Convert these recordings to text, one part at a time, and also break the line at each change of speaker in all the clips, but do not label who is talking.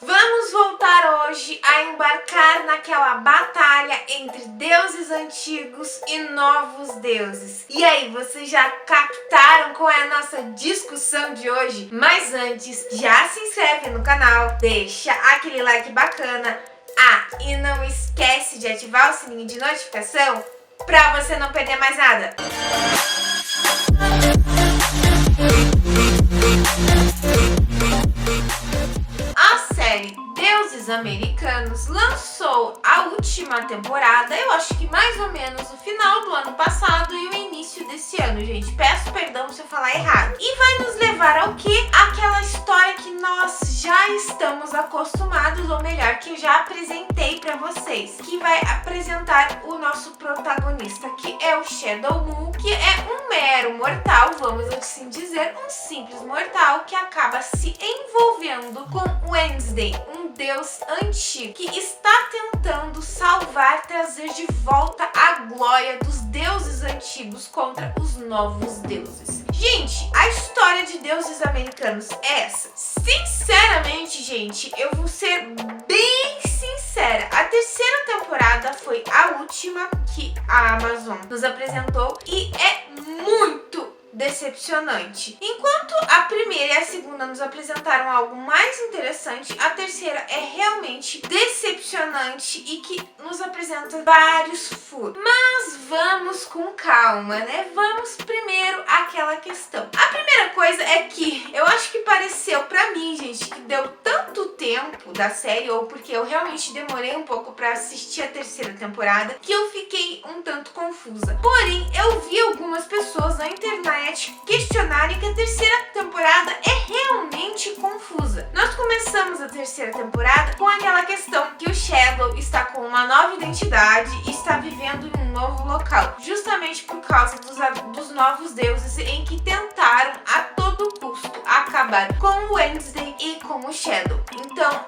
Vamos voltar hoje a embarcar naquela batalha entre deuses antigos e novos deuses. E aí, vocês já captaram qual é a nossa discussão de hoje? Mas antes, já se inscreve no canal, deixa aquele like bacana. E não esquece de ativar o sininho de notificação para você não perder mais nada. A série Deuses Americanos lançou a última temporada, eu acho que mais ou menos no final do ano passado e o início desse ano, gente. Peço perdão se eu falar errado. E vai nos levar ao quê? Aquela história que nós já estamos acostumados, ou melhor, que eu já apresentei pra vocês, que vai apresentar o nosso protagonista, que é o Shadow Moon, que é um mero mortal, vamos assim dizer, um simples mortal que acaba se envolvendo com Wednesday, um deus antigo que está tentando salvar, trazer de volta a glória dos deuses antigos contra os novos deuses. Gente, a história de Deuses Americanos é essa. Sinceramente, gente, eu vou ser bem sincera. A terceira temporada foi a última que a Amazon nos apresentou e é muito decepcionante. Enquanto a primeira e a segunda nos apresentaram algo mais interessante, a terceira é realmente decepcionante e que nos apresenta vários furos. Mas vamos com calma, né? Vamos primeiro àquela questão. A primeira coisa é que eu acho que pareceu pra mim, gente, que deu tanto tempo da série, ou porque eu realmente demorei um pouco pra assistir a terceira temporada, que eu fiquei um tanto confusa. Porém, eu vi algumas pessoas na internet questionarem que a terceira temporada é realmente confusa. Nós começamos a terceira temporada com aquela questão que o Shadow está com uma nova identidade e está vivendo em um novo local, justamente por causa dos novos deuses em que tentaram a todo custo acabar com o Wednesday e com o Shadow. Então,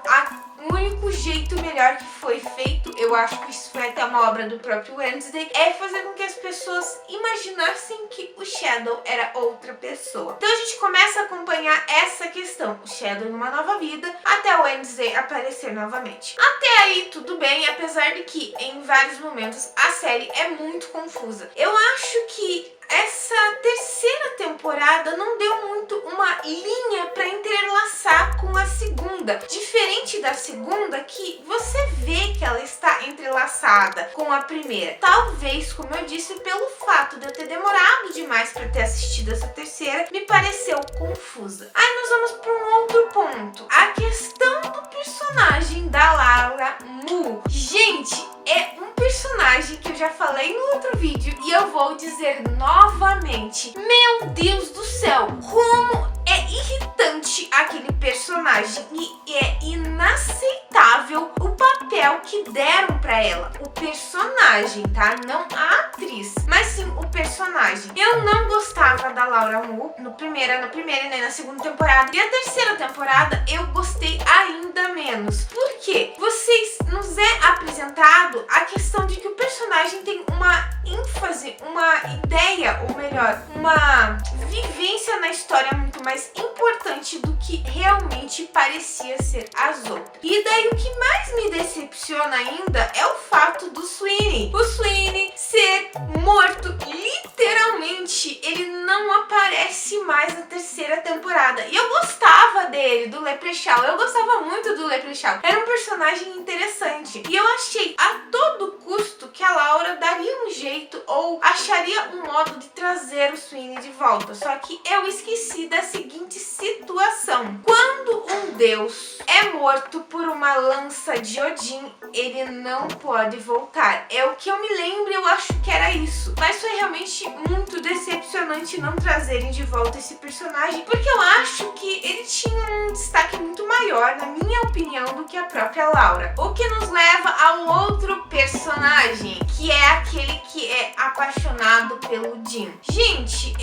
o único jeito melhor que foi feito, eu acho que isso foi até uma obra do próprio Wednesday, é fazer com que as pessoas imaginassem que o Shadow era outra pessoa. Então a gente começa a acompanhar essa questão, o Shadow numa nova vida, até o Wednesday aparecer novamente. Até aí tudo bem, apesar de que em vários momentos a série é muito confusa. Eu acho que essa terceira temporada não deu muito uma linha para entrelaçar com a segunda. Diferente da segunda, que você vê que ela está entrelaçada com a primeira. Talvez, como eu disse, pelo fato de eu ter demorado demais para ter assistido essa terceira, me pareceu confusa. Aí nós vamos para um outro ponto. A questão do personagem da Laura Mu. Gente, é um personagem que eu já falei no outro vídeo e eu vou dizer novamente. Meu Deus do céu, como é irritante aquele personagem e é inaceitável o papel que deram pra ela. O personagem, tá? Não a atriz, mas sim o personagem. Eu não gostava da Laura Mu na primeira e nem na segunda temporada. E a terceira temporada eu gostei ainda menos. Por quê? Vocês nos é apresentado a questão de que o personagem tem uma ênfase, uma ideia, ou melhor, uma vivência na história muito mais importante do que realmente parecia ser as outras. E daí o que mais me decepciona ainda é o fato do Sweeney. O Sweeney ser morto, literalmente, ele não aparece mais na terceira temporada. E eu gostava dele, do Leprechaun. Eu gostava muito do Leprechaun. Era um personagem interessante. E eu achei a todo custo que a Laura daria um jeito ou acharia um modo de trazer o Sweeney de volta. Só que eu esqueci da seguinte situação. Quando um deus é morto por uma lança de Odin, ele não pode voltar. É o que eu me lembro, eu acho que era isso. Mas foi realmente muito decepcionante não trazerem de volta esse personagem, porque eu acho que ele tinha um destaque muito maior, na minha opinião, do que a própria Laura. O que nos leva ao outro personagem, que é aquele que é apaixonado pelo Jim. Gente,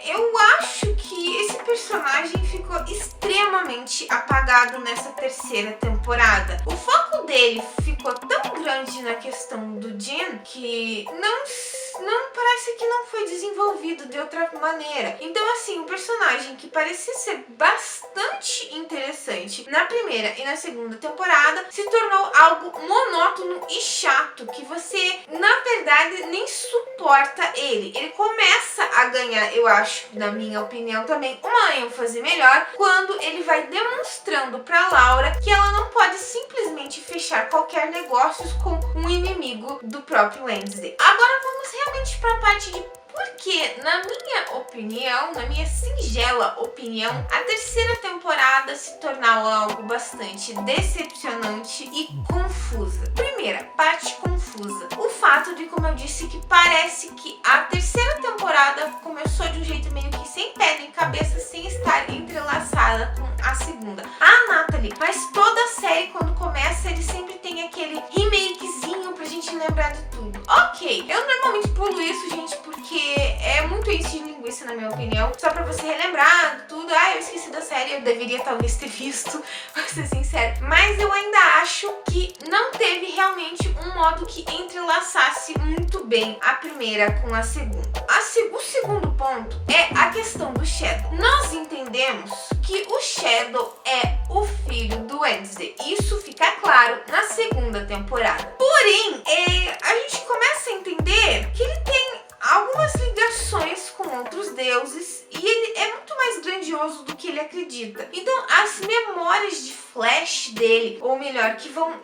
eu acho que esse personagem ficou extremamente apagado nessa terceira temporada. O foco dele ficou tão grande na questão do Jim que não não parece que não foi desenvolvido de outra maneira. Então, assim, o personagem que parecia ser bastante interessante na primeira e na segunda temporada se tornou algo monótono e chato, que você, na verdade, nem suporta ele. Ele começa a ganhar, eu acho, na minha opinião também, uma ênfase melhor quando ele vai demonstrando pra Laura que ela não pode simplesmente fechar qualquer negócio com um inimigo do próprio Wednesday. Agora vamos realmente pra parte de porque, na minha opinião, na minha singela opinião, a terceira temporada se tornou algo bastante decepcionante e confusa. Primeira, parte confusa. O fato de, como eu disse, que parece que a terceira temporada começou de um jeito meio que sem pé nem cabeça, sem estar entrelaçada com a segunda. A Natalie, mas toda a série, quando começa, ele sempre tem aquele remakezinho pra gente lembrar de tudo. Ok, eu normalmente pulo isso, gente, porque é muito enche de linguiça, na minha opinião. Só pra você relembrar de tudo. Ah, eu esqueci da série, eu deveria talvez ter visto, pra ser sincera. Mas eu ainda acho que não teve realmente um modo que entrelaçasse muito bem a primeira com a segunda. O segundo ponto é a questão do Shadow. Nós entendemos que o Shadow é o filho do Wednesday. Isso fica claro na segunda temporada. Porém, a gente começa a entender que ele tem algumas ligações com outros deuses e ele é muito mais grandioso do que ele acredita. Então, as memórias de flash dele, ou melhor, que vão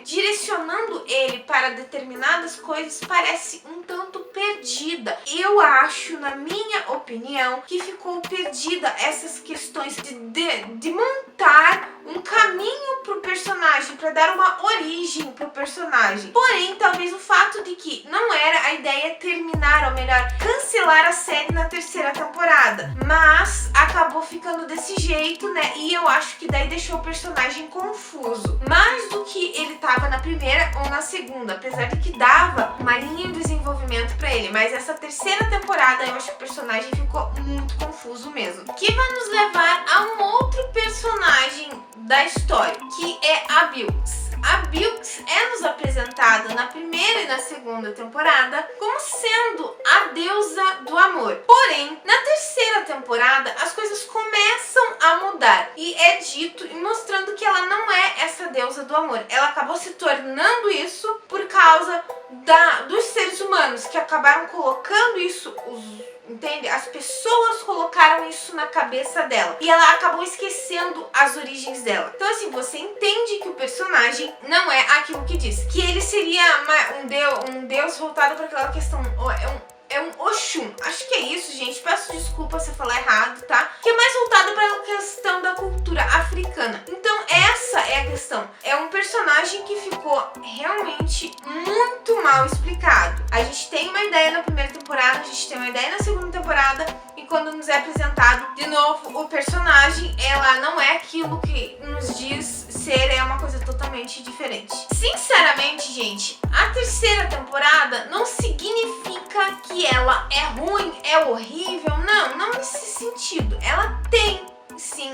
direcionando ele para determinadas coisas, parece um tanto perdida. Eu acho, na minha opinião, que ficou perdida essas questões de montar um caminho pro personagem, para dar uma origem pro personagem. Porém, talvez o fato de que não era a ideia terminar, ou melhor, cancelar a série na terceira temporada, mas acabou ficando desse jeito, né? E eu acho que daí deixou o personagem confuso, mais do que ele tava na primeira ou na segunda, apesar de que dava uma linha de desenvolvimento pra ele. Mas essa terceira temporada eu acho que o personagem ficou muito confuso mesmo, que vai nos levar a um outro personagem da história, que é a Bilks. A Bilks é nos apresentada na primeira e na segunda temporada como sendo a deusa do amor. Porém, na terceira temporada, as coisas começam a mudar e é dito e mostrando que ela não é essa deusa do amor. Ela acabou se tornando isso por causa dos seres humanos, que acabaram colocando isso, entende? As pessoas colocaram isso na cabeça dela e ela acabou esquecendo as origens dela. Então, assim, você entende que o personagem não é aquilo que diz, que ele seria um deus voltado para aquela questão, é um Oxum. Acho que é isso, gente. Peço desculpa se eu falar errado, tá? Que é mais voltado para a questão da cultura africana. Então, essa é a questão. É um personagem que ficou realmente muito mal explicado. A gente tem uma ideia na primeira temporada, a gente tem uma ideia na segunda temporada, e quando nos é apresentado de novo o personagem, ela não é aquilo que nos diz ser, é uma coisa totalmente diferente. Sinceramente, gente, a terceira temporada não significa que ela é ruim, é horrível, não nesse sentido. Ela tem, sim,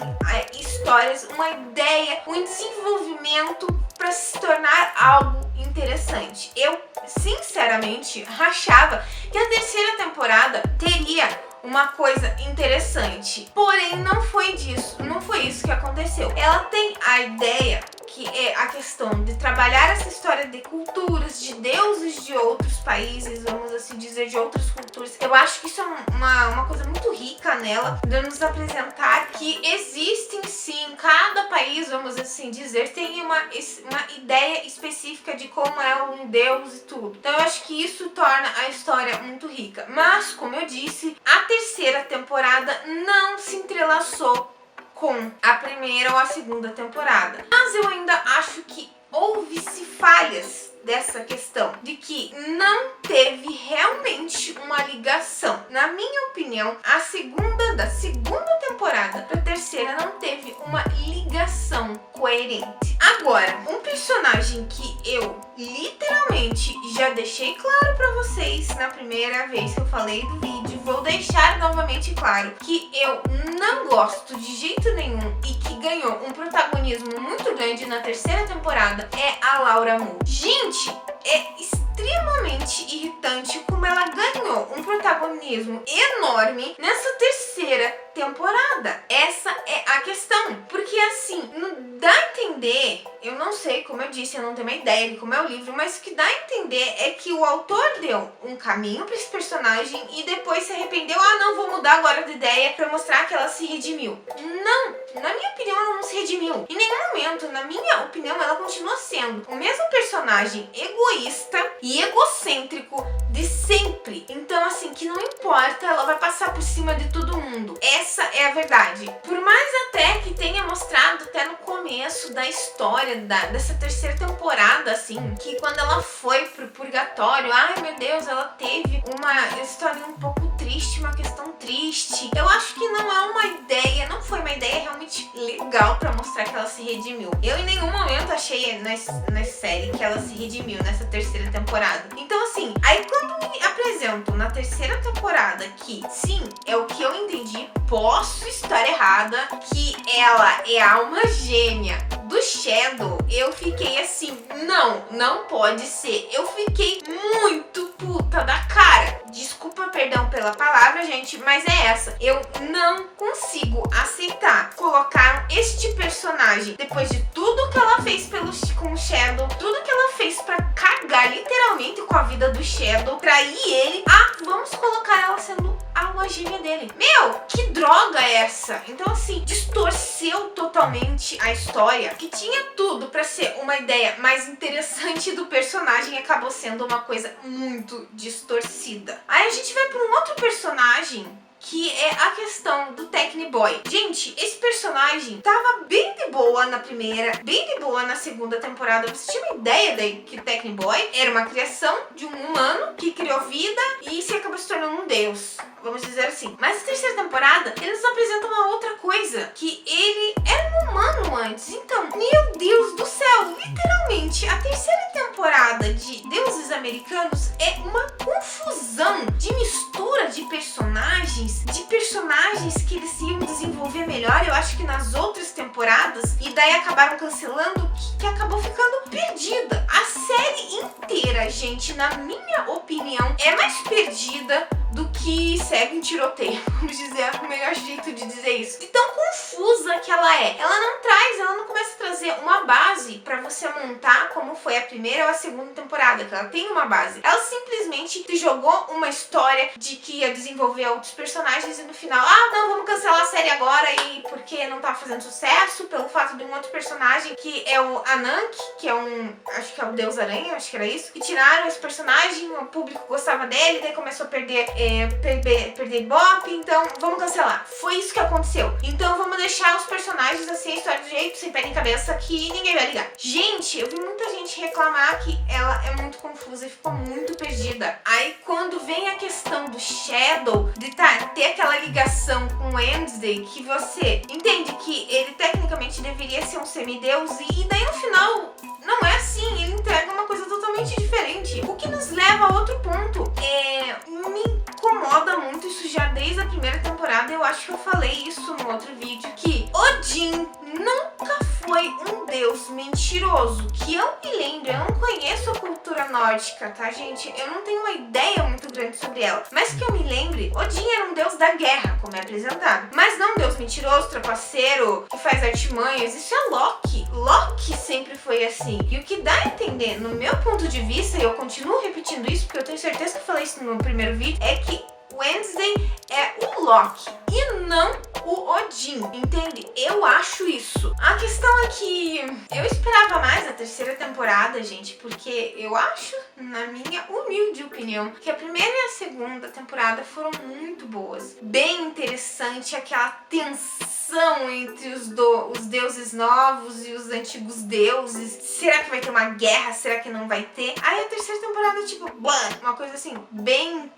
histórias, uma ideia, um desenvolvimento para se tornar algo interessante. Eu, sinceramente, achava que a terceira temporada teria uma coisa interessante, porém não foi isso que aconteceu. Ela tem a ideia, que é a questão de trabalhar essa história de culturas, de deuses de outros países, vamos assim dizer, de outras culturas. Eu acho que isso é uma coisa muito rica nela, de nos apresentar que existem sim, cada país, vamos assim dizer, tem uma ideia específica de como é um deus e tudo. Então eu acho que isso torna a história muito rica. Mas, como eu disse, a terceira temporada não se entrelaçou com a primeira ou a segunda temporada. Mas eu ainda acho que houve-se falhas dessa questão, de que não teve realmente uma ligação. Na minha opinião, da segunda temporada pra terceira não teve uma ligação coerente. Agora, um personagem que eu literalmente já deixei claro pra vocês na primeira vez que eu falei do vídeo, vou deixar novamente claro que eu não gosto de jeito nenhum e que ganhou um protagonismo muito grande na terceira temporada, é a Laura Mulder. Gente, é extremamente irritante como ela ganhou um protagonismo enorme nessa terceira temporada. Essa é a questão. Porque assim, não dá a entender, eu não sei, como eu disse, eu não tenho uma ideia de como é o livro, mas o que dá a entender é que o autor deu um caminho pra esse personagem e depois se arrependeu. Ah, não, vou mudar agora de ideia pra mostrar que ela se redimiu. Não, na minha opinião, ela não se redimiu. Em nenhum momento, na minha opinião, ela continua sendo o mesmo personagem egoísta e egocêntrico de sempre. Então, assim, que não importa, ela vai passar por cima de todo mundo. Essa é a verdade. Por mais até que tenha mostrado até no começo da história dessa terceira temporada, assim, que quando ela foi pro purgatório, ai meu Deus, ela teve uma história um pouco triste, uma questão triste. Eu acho que não é uma ideia, não foi uma ideia realmente legal pra mostrar que ela se redimiu. Eu em nenhum momento achei na série que ela se redimiu nessa terceira temporada. Então assim, aí quando me apresentam na terceira temporada que, sim, é o que eu entendi, posso estar errada, que ela é a alma gêmea do Shadow, eu fiquei assim, não pode ser. Eu fiquei muito puta da cara. Desculpa, perdão pela palavra, gente, mas é essa. Eu não consigo aceitar colocar este personagem, depois de tudo que ela fez com o Shadow, tudo que ela fez pra cagar literalmente com a vida do Shadow, trair ele, vamos colocar ela sendo a alma gêmea dele. Meu, que droga é essa? Então assim, distorceu totalmente a história, que tinha tudo pra ser uma ideia mais interessante do personagem, acabou sendo uma coisa muito distorcida. Aí a gente vai pra um outro personagem, que é a questão do Technoboy. Gente, esse personagem tava bem de boa na primeira, bem de boa na segunda temporada. Você tinha uma ideia daí que o Technoboy era uma criação de um humano que criou vida e se acabou se tornando um deus, vamos dizer assim. Mas na terceira temporada, eles apresentam uma outra coisa, que ele era um humano antes. Então, meu Deus do céu, literalmente, a terceira temporada de Deuses Americanos é uma confusão de mistura de personagens que eles iam desenvolver melhor, eu acho que nas outras temporadas, e daí acabaram cancelando, que acabou ficando perdida. A série inteira, gente, na minha opinião, é mais perdida do que segue um tiroteio, vamos dizer, o melhor jeito de dizer isso. De tão confusa que ela é. Ela não começa a trazer uma base pra você montar como foi a primeira ou a segunda temporada, que ela tem uma base. Ela simplesmente te jogou uma história de que ia desenvolver outros personagens e no final, não, vamos cancelar a série agora e porque não tá fazendo sucesso, pelo fato de um outro personagem que é o Anank, que é acho que é o Deus Aranha, acho que era isso, que tiraram esse personagem, o público gostava dele, daí começou a perder Ibope, então vamos cancelar. Foi isso que aconteceu. Então vamos deixar os personagens assim, a história do jeito, sem pé nem cabeça, que ninguém vai ligar. Gente, eu vi muita gente reclamar que ela é muito confusa e ficou muito perdida. Aí quando vem a questão do Shadow, de ter aquela ligação com Wednesday, que você entende que ele tecnicamente deveria ser um semideus, e daí no final não é assim, ele entrega uma coisa totalmente diferente. O que nos leva a outro ponto. Me incomoda muito isso já desde a primeira temporada, eu acho que eu falei isso no outro vídeo, que Odin nunca foi um deus mentiroso. Que eu me lembro, eu não conheço a cultura nórdica, tá, gente? Eu não tenho uma ideia muito grande sobre ela. Mas que eu me lembre, Odin era um deus da guerra, como é apresentado. Mas não um deus mentiroso, trapaceiro, que faz artimanhas. Isso é Loki. Loki sempre foi assim. E o que dá a entender, no meu ponto de vista, e eu continuo repetindo isso, porque eu tenho certeza que eu falei isso no primeiro vídeo, é que Wednesday é o Loki e não o Odin, entende? Eu acho isso. A questão é que eu esperava mais a terceira temporada, gente, porque eu acho, na minha humilde opinião, que a primeira e a segunda temporada foram muito boas. Bem interessante, aquela tensão entre os deuses novos e os antigos deuses. Será que vai ter uma guerra? Será que não vai ter? Aí a terceira temporada, tipo, uma coisa assim, bem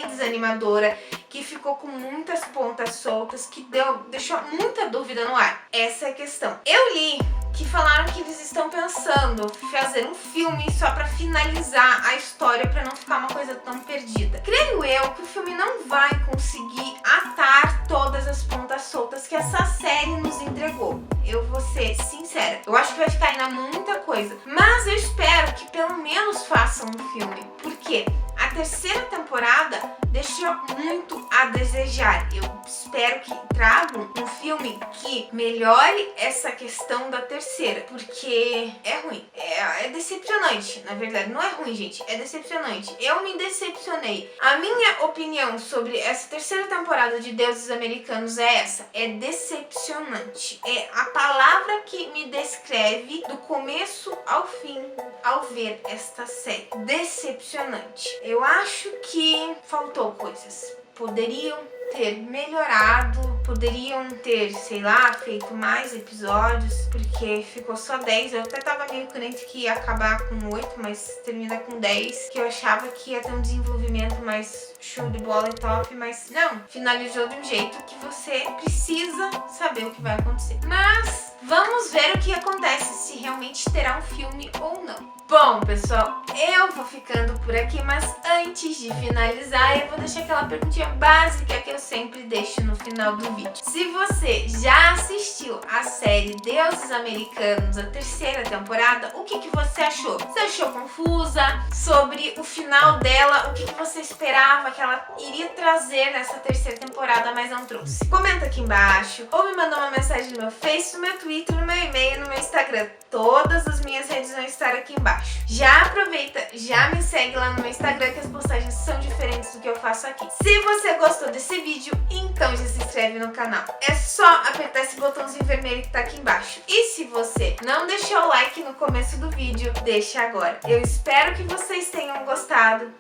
desanimadora, que ficou com muitas pontas soltas, que deixou muita dúvida no ar. Essa é a questão. Eu li que falaram que eles estão pensando pensando fazer um filme só pra finalizar a história, pra não ficar uma coisa tão perdida. Creio eu que o filme não vai conseguir atar todas as pontas soltas que essa série nos entregou. Eu vou ser sincera, eu acho que vai ficar ainda muita coisa, mas eu espero que pelo menos façam um filme, porque a terceira temporada deixou muito a desejar. Eu espero que tragam um filme que melhore essa questão da terceira, porque é ruim, é decepcionante, na verdade. Não é ruim, gente, é decepcionante. Eu me decepcionei. A minha opinião sobre essa terceira temporada de Deuses Americanos é essa: é decepcionante. É a palavra que me descreve do começo ao fim ao ver esta série. Decepcionante. Eu acho que faltou coisas. Poderiam ter melhorado, poderiam ter, sei lá, feito mais episódios, porque ficou só 10. Eu até tava meio crente que ia acabar com 8, mas termina com 10, que eu achava que ia ter um desenvolvimento mais show de bola e top, mas não, finalizou de um jeito que você precisa saber o que vai acontecer. Mas vamos ver o que acontece, se realmente terá um filme ou não. Bom, pessoal, eu vou ficando por aqui, mas antes de finalizar, eu vou deixar aquela perguntinha básica que eu sempre deixo no final do vídeo. Se você já assistiu a série Deuses Americanos, a terceira temporada, o que você achou? Você achou confusa? Sobre o final dela, o que você esperava que ela iria trazer nessa terceira temporada, mas não trouxe? Comenta aqui embaixo, ou me manda uma mensagem no meu Face, no meu Twitter, no meu e-mail, no meu Instagram. Todas as minhas redes vão estar aqui embaixo. Já aproveita, já me segue lá no meu Instagram, que as postagens são diferentes do que eu faço aqui. Se você gostou desse vídeo, então já se inscreve no canal. É só apertar esse botãozinho vermelho que tá aqui embaixo. E se você não deixou o like no começo do vídeo, deixa agora. Eu espero que vocês tenham gostado.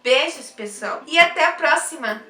Beijos, pessoal, e até a próxima!